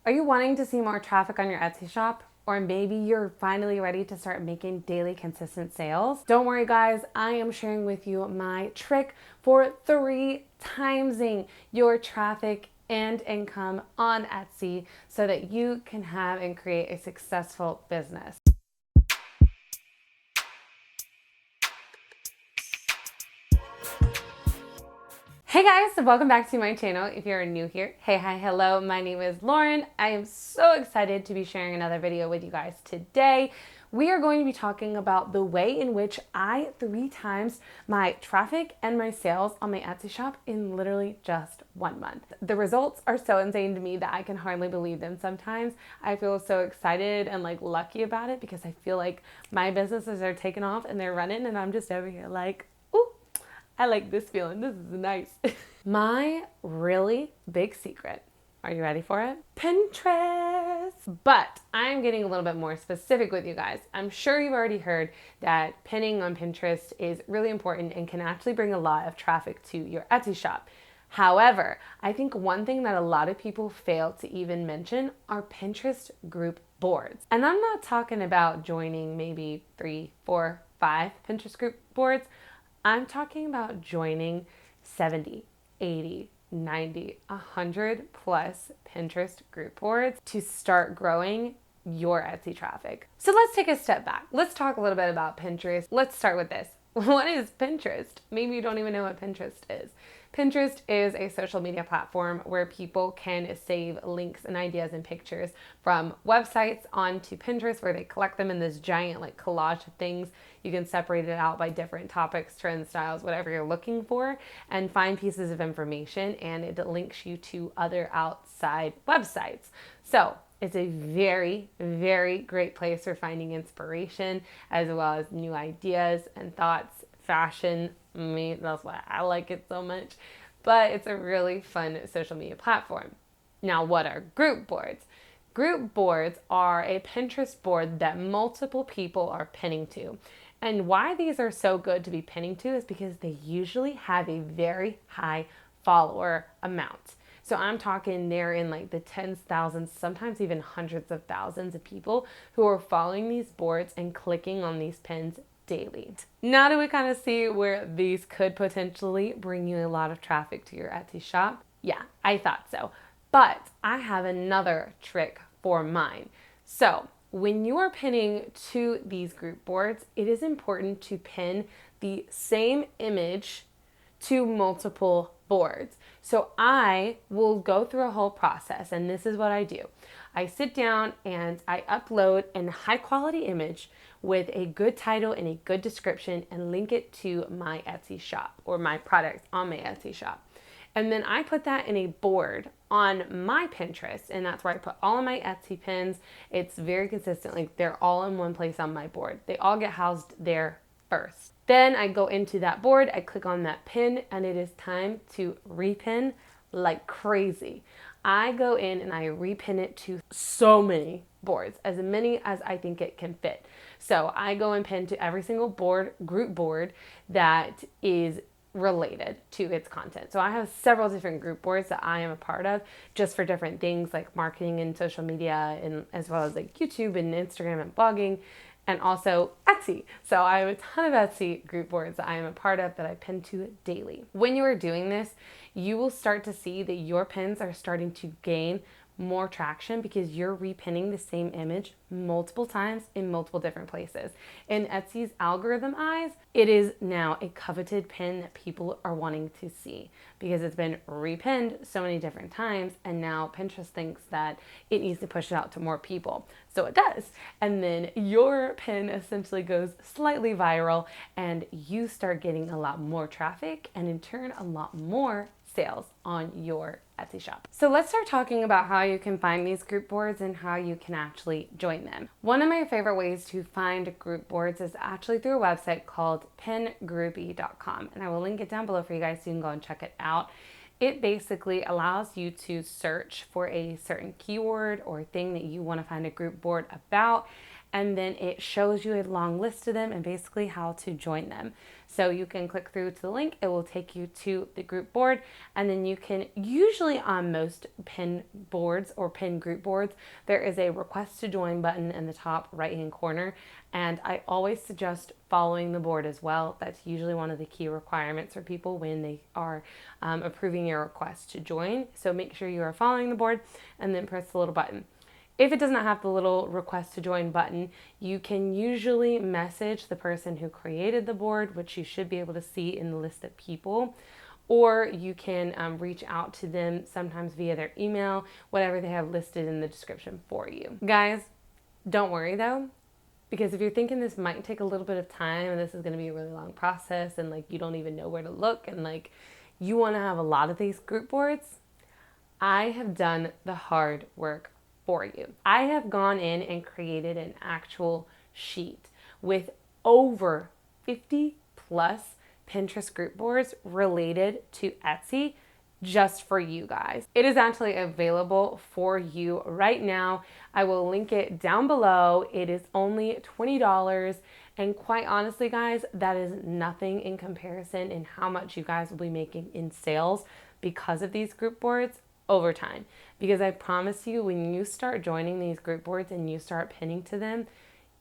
Are you wanting to see more traffic on your Etsy shop? Or maybe you're finally ready to start making daily consistent sales? Don't worry guys, I am sharing with you my trick for 3 timesing your traffic and income on Etsy so that you can have and create a successful business. Hey guys, welcome back to my channel. If you're new here, hey, hi, hello, my name is Lauren. I am so excited to be sharing another video with you guys today. We are going to be talking about the way in which I 3 times my traffic and my sales on my Etsy shop in literally just 1 month. The results are so insane to me that I can hardly believe them sometimes. I feel so excited and lucky about it because I feel like my businesses are taking off and they're running and I'm just over here like, ooh, I like this feeling. This is nice. My really big secret. Are you ready for it? Pinterest. But I'm getting a little bit more specific with you guys. I'm sure you've already heard that pinning on Pinterest is really important and can actually bring a lot of traffic to your Etsy shop. However, I think one thing that a lot of people fail to even mention are Pinterest group boards. And I'm not talking about joining maybe 3, 4, 5 Pinterest group boards. I'm talking about joining 70, 80, 90, 100 plus Pinterest group boards to start growing your Etsy traffic. So let's take a step back. Let's talk a little bit about Pinterest. Let's start with this. What is Pinterest? Maybe you don't even know what Pinterest is. Pinterest is a social media platform where people can save links and ideas and pictures from websites onto Pinterest, where they collect them in this giant collage of things. You can separate it out by different topics, trends, styles, whatever you're looking for, and find pieces of information, and it links you to other outside websites. So it's a very, very great place for finding inspiration as well as new ideas and thoughts, fashion. That's why I like it so much. But it's a really fun social media platform. Now, what are group boards? Group boards are a Pinterest board that multiple people are pinning to. And why these are so good to be pinning to is because they usually have a very high follower amount. So I'm talking they're in the tens, thousands, sometimes even hundreds of thousands of people who are following these boards and clicking on these pins daily. Now do we kind of see where these could potentially bring you a lot of traffic to your Etsy shop? Yeah, I thought so. But I have another trick for mine. So when you are pinning to these group boards, it is important to pin the same image to multiple boards. So I will go through a whole process, and this is what I do. I sit down and I upload a high quality image with a good title and a good description and link it to my Etsy shop or my products on my Etsy shop. And then I put that in a board on my Pinterest, and that's where I put all of my Etsy pins. It's very consistent, they're all in one place on my board. They all get housed there first. Then I go into that board, I click on that pin, and it is time to repin like crazy. I go in and I repin it to so many boards, as many as I think it can fit. So I go and pin to every single group board that is related to its content. So I have several different group boards that I am a part of just for different things like marketing and social media, and as well as YouTube and Instagram and blogging, and also Etsy. So I have a ton of Etsy group boards that I am a part of that I pin to daily. When you are doing this, you will start to see that your pins are starting to gain more traction because you're repinning the same image multiple times in multiple different places. In Etsy's algorithm eyes, it is now a coveted pin that people are wanting to see because it's been repinned so many different times, and now Pinterest thinks that it needs to push it out to more people. So it does. And then your pin essentially goes slightly viral and you start getting a lot more traffic and in turn a lot more sales on your Etsy shop. So let's start talking about how you can find these group boards and how you can actually join them. One of my favorite ways to find group boards is actually through a website called pingroupie.com, and I will link it down below for you guys so you can go and check it out. It basically allows you to search for a certain keyword or thing that you want to find a group board about, and then it shows you a long list of them and basically how to join them. So you can click through to the link, it will take you to the group board, and then you can, usually on most pin boards or pin group boards, there is a request to join button in the top right hand corner. And I always suggest following the board as well. That's usually one of the key requirements for people when they are approving your request to join. So make sure you are following the board and then press the little button. If it does not have the little request to join button, you can usually message the person who created the board, which you should be able to see in the list of people, or you can reach out to them sometimes via their email, whatever they have listed in the description for you. Guys, don't worry though, because if you're thinking this might take a little bit of time and this is going to be a really long process and like you don't even know where to look and like you want to have a lot of these group boards, I have done the hard work for you. I have gone in and created an actual sheet with over 50 plus Pinterest group boards related to Etsy just for you guys. It is actually available for you right now. I will link it down below. It is only $20. And quite honestly, guys, that is nothing in comparison in how much you guys will be making in sales because of these group boards over time. Because I promise you, when you start joining these group boards and you start pinning to them,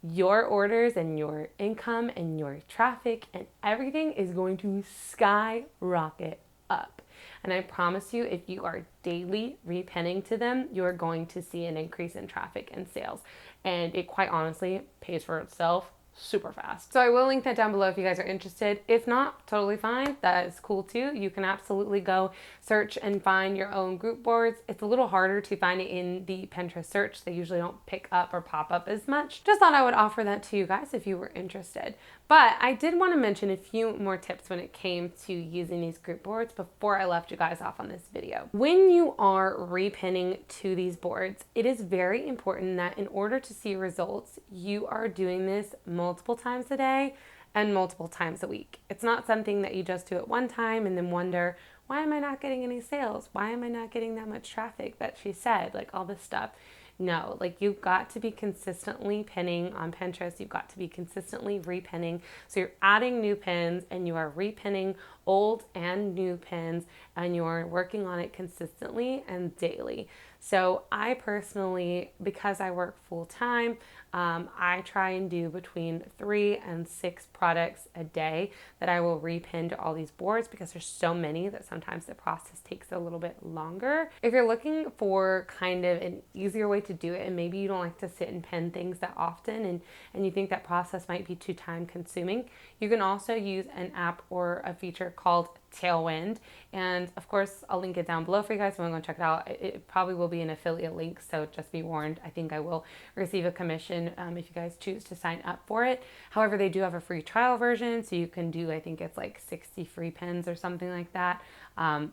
your orders and your income and your traffic and everything is going to skyrocket up. And I promise you, if you are daily repinning to them, you're going to see an increase in traffic and sales. And it quite honestly pays for itself super fast. So I will link that down below if you guys are interested. If not, totally fine. That is cool too. You can absolutely go search and find your own group boards. It's a little harder to find it in the Pinterest search. They usually don't pick up or pop up as much. Just thought I would offer that to you guys if you were interested. But I did want to mention a few more tips when it came to using these group boards before I left you guys off on this video. When you are repinning to these boards, it is very important that in order to see results, you are doing this multiple times a day and multiple times a week. It's not something that you just do at one time and then wonder, why am I not getting any sales? Why am I not getting that much traffic that she said? Like all this stuff. No, like you've got to be consistently pinning on Pinterest. You've got to be consistently repinning. So you're adding new pins and you are repinning old and new pins and you are working on it consistently and daily. So I personally, because I work full time, I try and do between 3 and 6 products a day that I will repin to all these boards because there's so many that sometimes the process takes a little bit longer. If you're looking for kind of an easier way to do it and maybe you don't like to sit and pin things that often and you think that process might be too time consuming, you can also use an app or a feature called Tailwind. And of course, I'll link it down below for you guys if you want to go check it out. It probably will be an affiliate link, so just be warned. I think I will receive a commission if you guys choose to sign up for it. However, they do have a free trial version, so you can do, I think it's like 60 free pins or something like that,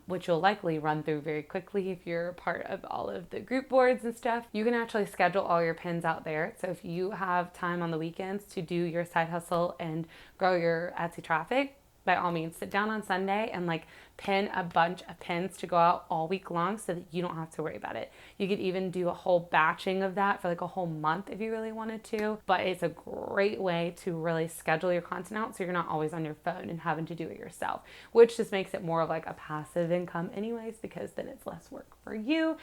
which you'll likely run through very quickly if you're a part of all of the group boards and stuff. You can actually schedule all your pins out there. So if you have time on the weekends to do your side hustle and grow your Etsy traffic, by all means, sit down on Sunday and like pin a bunch of pins to go out all week long so that you don't have to worry about it. You could even do a whole batching of that for like a whole month if you really wanted to, but it's a great way to really schedule your content out so you're not always on your phone and having to do it yourself, which just makes it more of like a passive income anyways, because then it's less work for you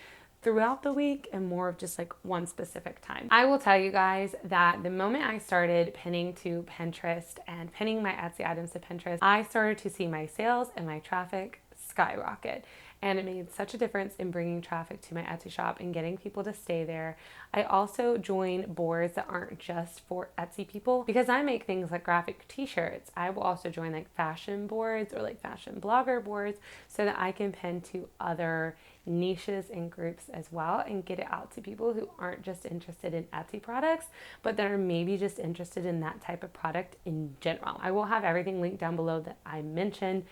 throughout the week and more of just like one specific time. I will tell you guys that the moment I started pinning to Pinterest and pinning my Etsy items to Pinterest, I started to see my sales and my traffic skyrocket. And it made such a difference in bringing traffic to my Etsy shop and getting people to stay there. I also join boards that aren't just for Etsy people because I make things like graphic t-shirts. I will also join like fashion boards or like fashion blogger boards so that I can pin to other niches and groups as well and get it out to people who aren't just interested in Etsy products, but that are maybe just interested in that type of product in general. I will have everything linked down below that I mentioned,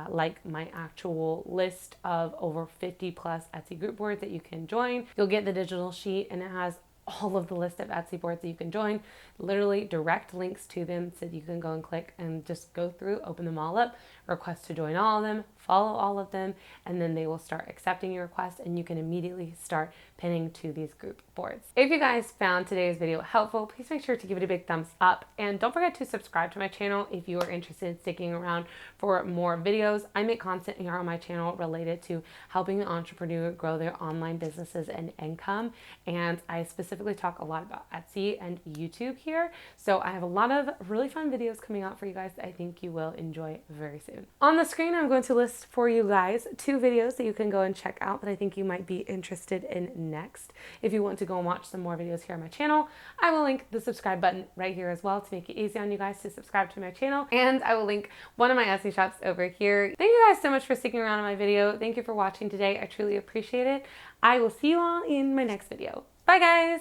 like my actual list of over 50 plus Etsy group boards that you can join. You'll get the digital sheet and it has all of the list of Etsy boards that you can join, literally direct links to them so that you can go and click and just go through, open them all up, request to join all of them, follow all of them, and then they will start accepting your request and you can immediately start pinning to these group boards. If you guys found today's video helpful, please make sure to give it a big thumbs up and don't forget to subscribe to my channel if you are interested in sticking around for more videos. I make content here on my channel related to helping an entrepreneur grow their online businesses and income, and I specifically talk a lot about Etsy and YouTube here. So I have a lot of really fun videos coming out for you guys that I think you will enjoy very soon. On the screen, I'm going to list for you guys 2 videos that you can go and check out that I think you might be interested in next. If you want to go and watch some more videos here on my channel, I will link the subscribe button right here as well to make it easy on you guys to subscribe to my channel, and I will link one of my Etsy shops over here. Thank you guys so much for sticking around in my video. Thank you for watching today. I truly appreciate it. I will see you all in my next video. Bye guys!